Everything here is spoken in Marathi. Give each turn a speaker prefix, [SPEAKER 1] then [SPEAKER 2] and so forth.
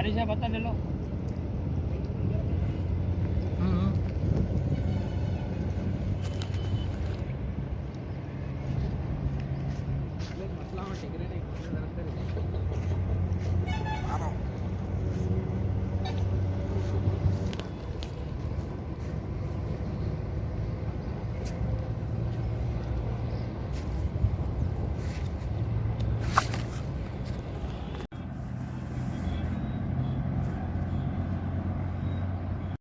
[SPEAKER 1] बारिश है बता ले लो।
[SPEAKER 2] म्हटलं टेकरे नाही